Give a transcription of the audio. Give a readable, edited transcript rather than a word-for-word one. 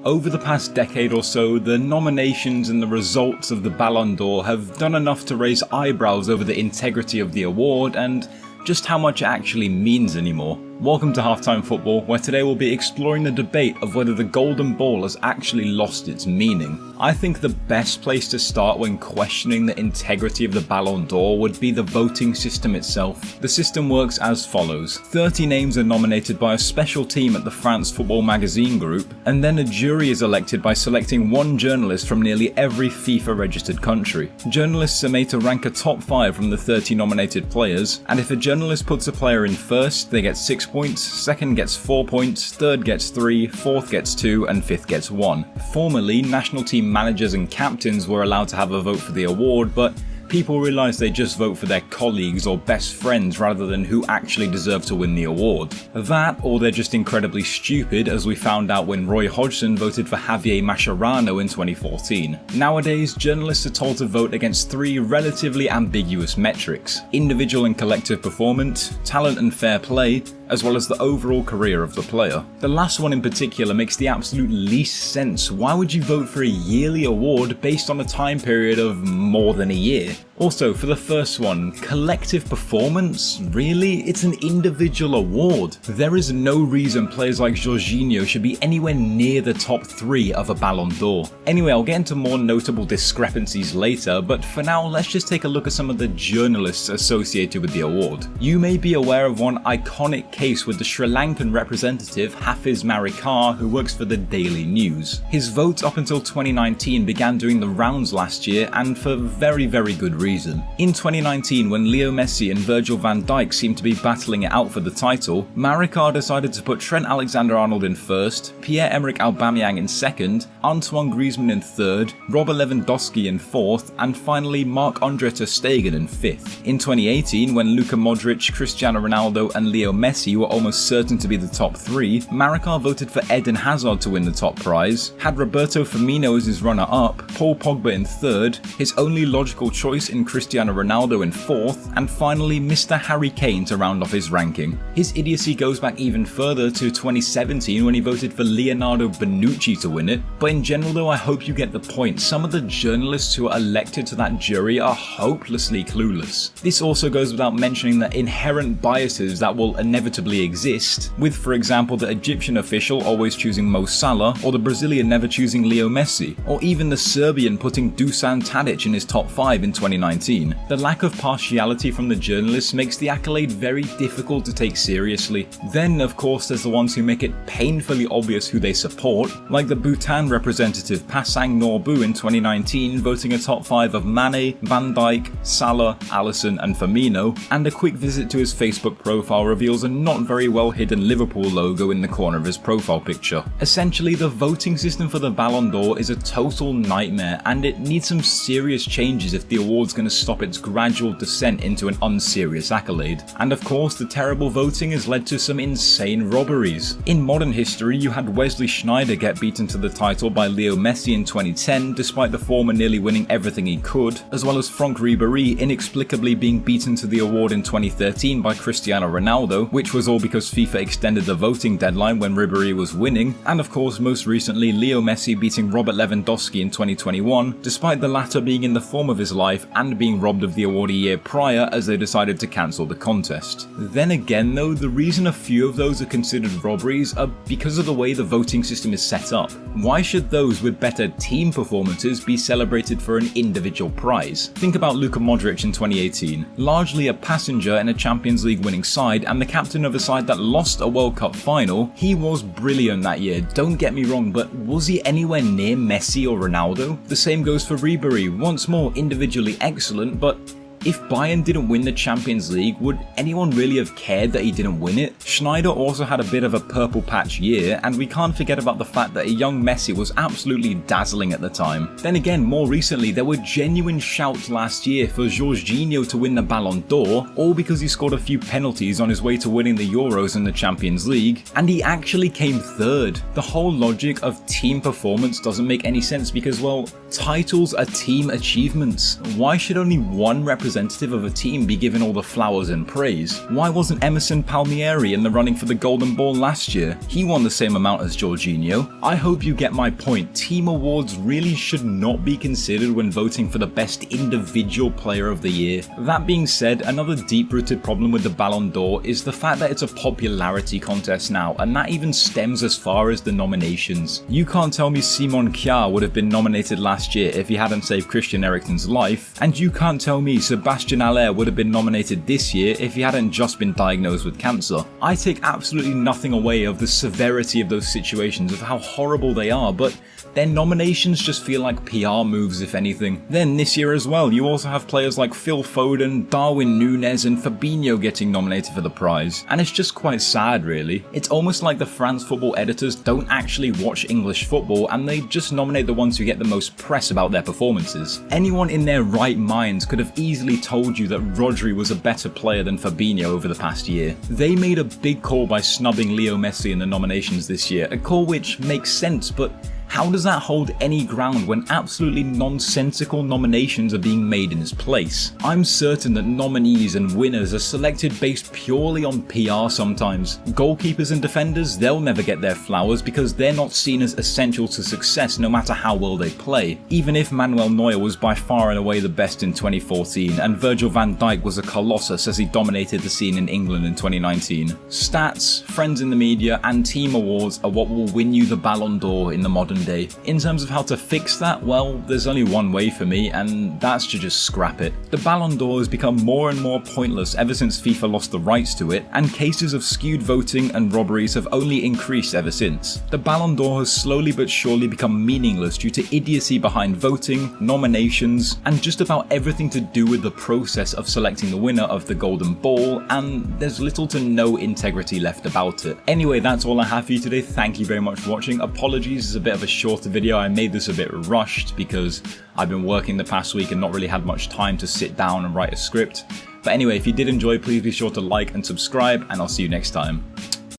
Over the past decade or so, the nominations and the results of the Ballon d'Or have done enough to raise eyebrows over the integrity of the award and just how much it actually means anymore. Welcome to Halftime Football, where today we'll be exploring the debate of whether the Golden Ball has actually lost its meaning. I think the best place to start when questioning the integrity of the Ballon d'Or would be the voting system itself. The system works as follows. 30 names are nominated by a special team at the France Football Magazine group, and then a jury is elected by selecting one journalist from nearly every FIFA-registered country. Journalists are made to rank a top 5 from the 30 nominated players, and if a journalist puts a player in first, they get 6 points, second gets 4 points, third gets 3, fourth gets 2, and fifth gets 1. Formerly, national team managers and captains were allowed to have a vote for the award, but people realised they just vote for their colleagues or best friends rather than who actually deserve to win the award. That, or they're just incredibly stupid, as we found out when Roy Hodgson voted for Javier Mascherano in 2014. Nowadays, journalists are told to vote against 3 relatively ambiguous metrics: individual and collective performance, talent and fair play, as well as the overall career of the player. The last one in particular makes the absolute least sense. Why would you vote for a yearly award based on a time period of more than a year? Also, for the first one, collective performance? Really? It's an individual award. There is no reason players like Jorginho should be anywhere near the top 3 of a Ballon d'Or. Anyway, I'll get into more notable discrepancies later, but for now, let's just take a look at some of the journalists associated with the award. You may be aware of one iconic case with the Sri Lankan representative Hafiz Marikar, who works for the Daily News. His votes up until 2019 began doing the rounds last year, and for very good reason. In 2019, when Leo Messi and Virgil van Dijk seemed to be battling it out for the title, Marikar decided to put Trent Alexander-Arnold in first, Pierre-Emerick Aubameyang in second, Antoine Griezmann in third, Robert Lewandowski in fourth, and finally Marc-Andre ter Stegen in fifth. In 2018, when Luka Modric, Cristiano Ronaldo and Leo Messi were almost certain to be the top 3, Marikar voted for Eden Hazard to win the top prize, had Roberto Firmino as his runner-up, Paul Pogba in third, his only logical choice in Cristiano Ronaldo in fourth, and finally Mr. Harry Kane to round off his ranking. His idiocy goes back even further to 2017 when he voted for Leonardo Bonucci to win it, but in general though I hope you get the point. Some of the journalists who are elected to that jury are hopelessly clueless. This also goes without mentioning the inherent biases that will inevitably exist, with for example the Egyptian official always choosing Mo Salah, or the Brazilian never choosing Leo Messi, or even the Serbian putting Dusan Tadic in his top 5 in 2019. The lack of partiality from the journalists makes the accolade very difficult to take seriously. Then of course there's the ones who make it painfully obvious who they support, like the Bhutan representative Pasang Norbu in 2019 voting a top 5 of Mane, Van Dijk, Salah, Alisson and Firmino, and a quick visit to his Facebook profile reveals a not very well hidden Liverpool logo in the corner of his profile picture. Essentially, the voting system for the Ballon d'Or is a total nightmare, and it needs some serious changes if the award's going to stop its gradual descent into an unserious accolade. And of course, the terrible voting has led to some insane robberies. In modern history, you had Wesley Sneijder get beaten to the title by Leo Messi in 2010, despite the former nearly winning everything he could, as well as Franck Ribéry inexplicably being beaten to the award in 2013 by Cristiano Ronaldo, which was all because FIFA extended the voting deadline when Ribéry was winning, and of course most recently Leo Messi beating Robert Lewandowski in 2021, despite the latter being in the form of his life and being robbed of the award a year prior as they decided to cancel the contest. Then again though, the reason a few of those are considered robberies are because of the way the voting system is set up. Why should those with better team performances be celebrated for an individual prize? Think about Luka Modric in 2018. Largely a passenger in a Champions League winning side and the captain of a side that lost a World Cup final, he was brilliant that year, don't get me wrong, but was he anywhere near Messi or Ronaldo? The same goes for Ribéry, once more individually excellent, but if Bayern didn't win the Champions League, would anyone really have cared that he didn't win it? Sneijder also had a bit of a purple patch year, and we can't forget about the fact that a young Messi was absolutely dazzling at the time. Then again, more recently, there were genuine shouts last year for Jorginho to win the Ballon d'Or, all because he scored a few penalties on his way to winning the Euros and the Champions League, and he actually came third. The whole logic of team performance doesn't make any sense because, well, titles are team achievements. Why should only one representative representative of a team be given all the flowers and praise? Why wasn't Emerson Palmieri in the running for the Golden Ball last year? He won the same amount as Jorginho. I hope you get my point. Team awards really should not be considered when voting for the best individual player of the year. That being said, another deep-rooted problem with the Ballon d'Or is the fact that it's a popularity contest now, and that even stems as far as the nominations. You can't tell me Simon Kjaer would have been nominated last year if he hadn't saved Christian Eriksen's life, and you can't tell me Sebastian Haller would have been nominated this year if he hadn't just been diagnosed with cancer. I take absolutely nothing away of the severity of those situations, of how horrible they are, but their nominations just feel like PR moves if anything. Then this year as well, you also have players like Phil Foden, Darwin Núñez and Fabinho getting nominated for the prize, and it's just quite sad really. It's almost like the France football editors don't actually watch English football and they just nominate the ones who get the most press about their performances. Anyone in their right minds could have easily told you that Rodri was a better player than Fabinho over the past year. They made a big call by snubbing Leo Messi in the nominations this year, a call which makes sense, but how does that hold any ground when absolutely nonsensical nominations are being made in its place? I'm certain that nominees and winners are selected based purely on PR sometimes. Goalkeepers and defenders, they'll never get their flowers because they're not seen as essential to success no matter how well they play. Even if Manuel Neuer was by far and away the best in 2014 and Virgil van Dijk was a colossus as he dominated the scene in England in 2019. Stats, friends in the media and team awards are what will win you the Ballon d'Or in the modern day. In terms of how to fix that, well, there's only one way for me, and that's to just scrap it. The Ballon d'Or has become more and more pointless ever since FIFA lost the rights to it, and cases of skewed voting and robberies have only increased ever since. The Ballon d'Or has slowly but surely become meaningless due to idiocy behind voting, nominations, and just about everything to do with the process of selecting the winner of the Golden Ball, and there's little to no integrity left about it. Anyway, that's all I have for you today. Thank you very much for watching. Apologies, it's a bit of a shorter video. I made this a bit rushed because I've been working the past week and not really had much time to sit down and write a script. But anyway, if you did enjoy, please be sure to like and subscribe, and I'll see you next time.